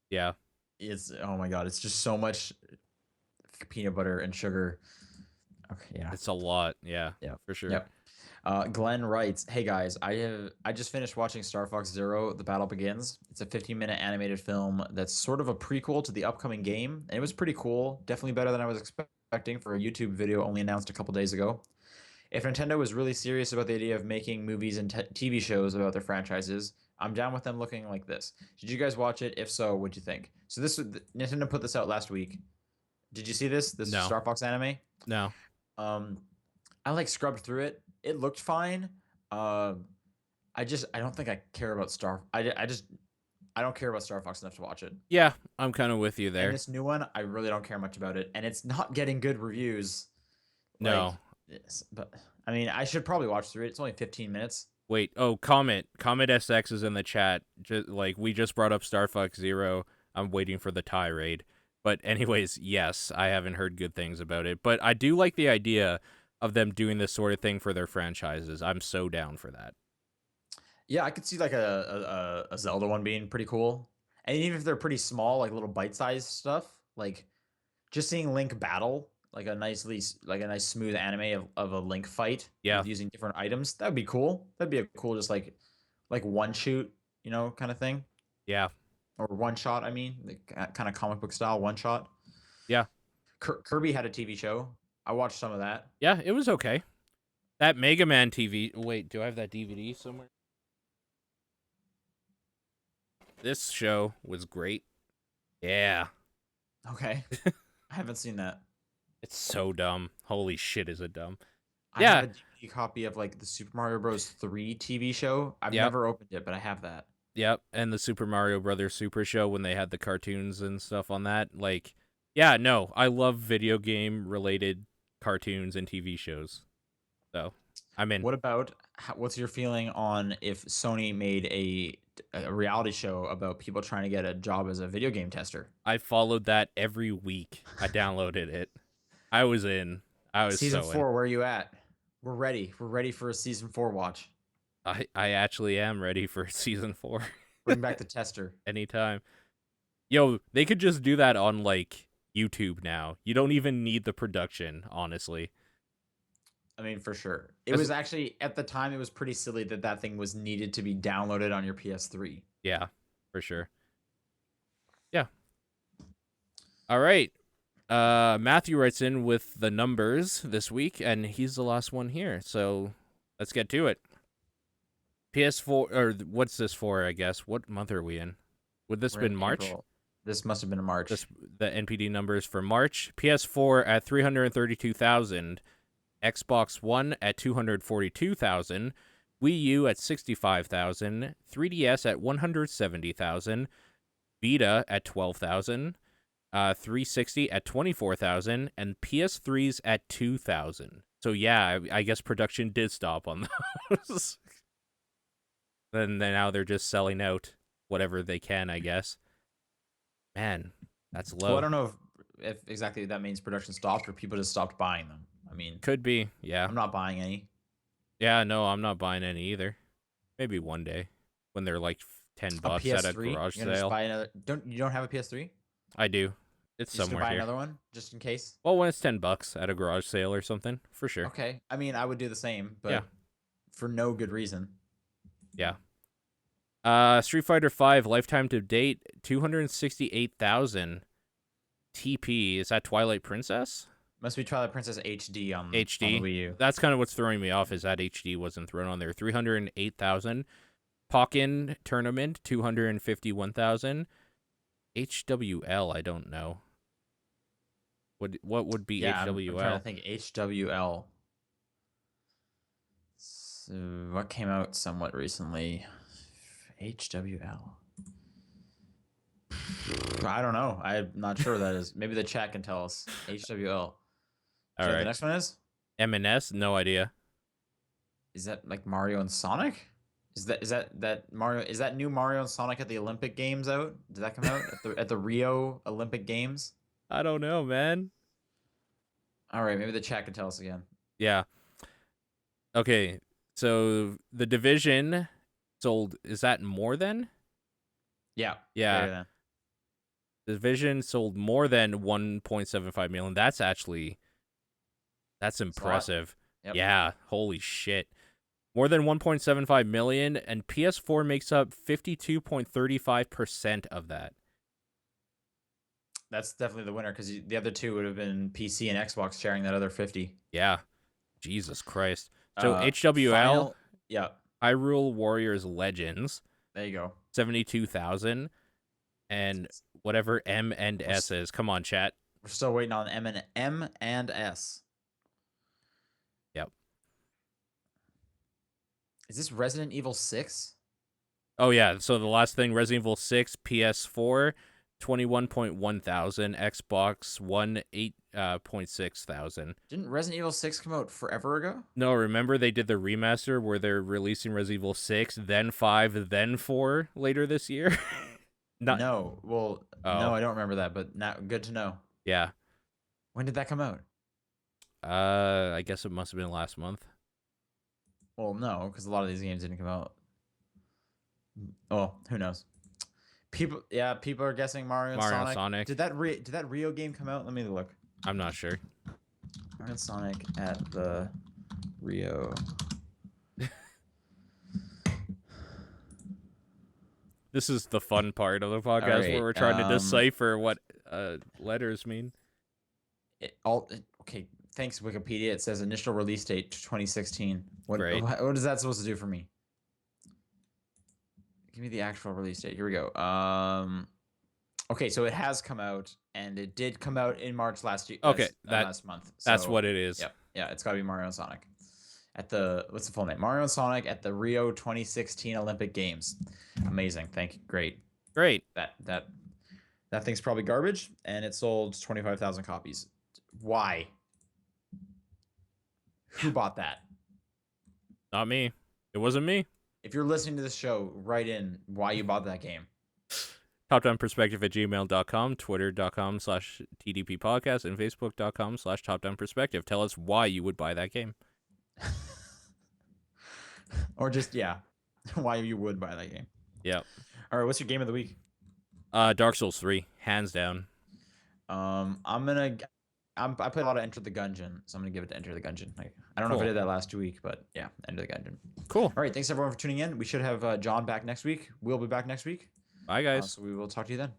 Yeah. It's oh my god, it's just so much peanut butter and sugar. Okay, yeah, It's a lot. Yeah, yeah, for sure. yep. Glenn writes, "Hey guys, I just finished watching Star Fox Zero: The Battle Begins. It's a 15-minute animated film that's sort of a prequel to the upcoming game, and it was pretty cool. Definitely better than I was expecting for a YouTube video only announced a couple days ago. If Nintendo was really serious about the idea of making movies and TV shows about their franchises, I'm down with them looking like this. Did you guys watch it? If so, what'd you think? So Nintendo put this out last week. Did you see this? This No. Star Fox anime? No. Um, I like scrubbed through it. It looked fine. Um, I don't think I care about I don't care about Star Fox enough to watch it. Yeah, I'm kind of with you And there. this new one, I really don't care much about it, and it's not getting good reviews. Like, No. yes, but I mean, I should probably watch through it. It's only 15 minutes. Wait. Oh, Comet SX is in the chat. Like we just brought up Star Fox Zero. I'm waiting for the tirade. But anyways, yes, I haven't heard good things about it. But I do like the idea of them doing this sort of thing for their franchises. I'm so down for that. Yeah, I could see like a Zelda one being pretty cool. And even if they're pretty small, like little bite-sized stuff, like just seeing Link battle, like a nice smooth anime of a Link fight Yeah. with using different items, that would be cool. That'd be a cool just like one shoot, kind of thing. Yeah. Or one shot, I mean, like, kind of comic book style one shot. Yeah. Kirby had a TV show. I watched some of that. Yeah, it was okay. That Mega Man TV. Wait, do I have that DVD somewhere? This show was great. Yeah. Okay. I haven't seen that. It's so dumb. Holy shit, is it dumb? I have Yeah. a DVD copy of like the Super Mario Bros. 3 TV show. I've Yep. never opened it, but I have that. Yep. And the Super Mario Brothers Super Show when they had the cartoons and stuff on that. Like, yeah, no, I love video game related cartoons and TV shows. So, I'm in. What's your feeling on if Sony made a reality show about people trying to get a job as a video game tester? I followed that every week. I downloaded it. I was in. I was Season so in. 4, where are you at? We're ready. We're ready for a season 4 watch. I actually am ready for season 4 Bring back the tester. anytime. Yo, they could just do that on like YouTube now. You don't even need the production, honestly. I mean, for sure. It was actually at the time it was pretty silly that thing was needed to be downloaded on your PS3. Yeah, for sure. Yeah. All right. Matthew writes in with the numbers this week, and he's the last one here. So let's get to it. PS4, or what's this for, I guess? What month are we in? Would this We're been in March? April. This must have been in March. The NPD numbers for March. PS4 at 332,000. Xbox One at 242,000. Wii U at 65,000. 3DS at 170,000. Vita at 12,000. 360 at 24,000, and PS3s at 2,000. So yeah, I guess production did stop on those. Then now they're just selling out whatever they can, I guess. Man, that's Well, I low. don't know if exactly that means production stopped or people just stopped buying them. I mean, Could be, yeah. I'm not buying any. Yeah, no, I'm not buying any either. Maybe one day when they're like A $10 at a PS3? garage You're gonna just sale. buy another? You don't have a PS3? I do. It's You're just gonna somewhere buy here. another one just in case? Well, when it's $10 at a garage sale or something, for sure. Okay. I mean, I would do the same, Yeah. but for no good reason. Yeah. Street Fighter V lifetime to date 268,000 TP. Is that Twilight Princess? Must be Twilight Princess HD on HD. on the Wii U. That's kind of what's throwing me off, is that HD wasn't thrown on there. 308,000. Pokken Tournament 251,000. HWL, I don't know. What would be Yeah, HWL? I'm trying to think. HWL. So what came out somewhat recently? HWL. I don't know. I'm not sure what that is. Maybe the chat can tell us. HWL. All So right. the next one is? MNS, no idea. Is that like Mario and Sonic? Is that Mario? Is that new Mario and Sonic at the Olympic Games out? Did that come out at the Rio Olympic Games? I don't know, man. All right, maybe the chat can tell us again. Yeah. Okay, so the Division sold, is that more than? Yeah. Yeah. greater than. The Division sold more than 1.75 million. That's impressive. Yep. Yeah, holy shit. More than 1.75 million, and PS4 makes up 52.35% of that. That's definitely the winner because the other two would have been PC and Xbox sharing that other 50. Yeah. Jesus Christ. So Uh, HWL, yeah, Hyrule Warriors Legends, there you go. 72,000, and whatever M and S is. Come on, chat. We're still waiting on M and S. Yep. Is this Resident Evil 6? Oh yeah, so the last thing, Resident Evil 6, PS4, 21.1 thousand, Xbox One, 8.6 thousand. Didn't Resident Evil 6 come out forever ago? No, remember they did the remaster where they're releasing Resident Evil 6, then 5, then 4 later this year? No. Well, Oh. no, I don't remember that, but not good to know. Yeah. When did that come out? I guess it must have been last month. Well, no, because a lot of these games didn't come out. Oh, who knows? People are guessing Mario and Mario Sonic. Sonic. Did that Rio game come out? Let me look. I'm not sure. Mario and Sonic at the Rio. This is the fun part of the podcast right, where we're trying to decipher what letters mean. Okay, thanks Wikipedia. It says initial release date 2016. What is that supposed to do for me? Give me the actual release date. Here we go. Okay, so it has come out, and it did come out in March last year. Okay, last month. That's what it is. Yep. Yeah, it's got to be Mario and Sonic. At the what's the full name? Mario and Sonic at the Rio 2016 Olympic Games. Amazing. Thank you. Great. That thing's probably garbage, and it sold 25,000 copies. Why? Who bought that? Not me. It wasn't me. If you're listening to this show, write in why you bought that game. TopdownPerspective@gmail.com, Twitter.com/TDP podcast, and Facebook.com/TopdownPerspective. Tell us why you would buy that game. Or just, why you would buy that game. Yeah. All right, what's your game of the week? Dark Souls 3, hands down. I played a lot of Enter the Gungeon, so I'm gonna give it to Enter the Gungeon. I don't know if I did that last week, but yeah, Enter the Gungeon. Cool. All right, thanks everyone for tuning in. We should have John back next week. We'll be back next week. Bye, guys. So we will talk to you then.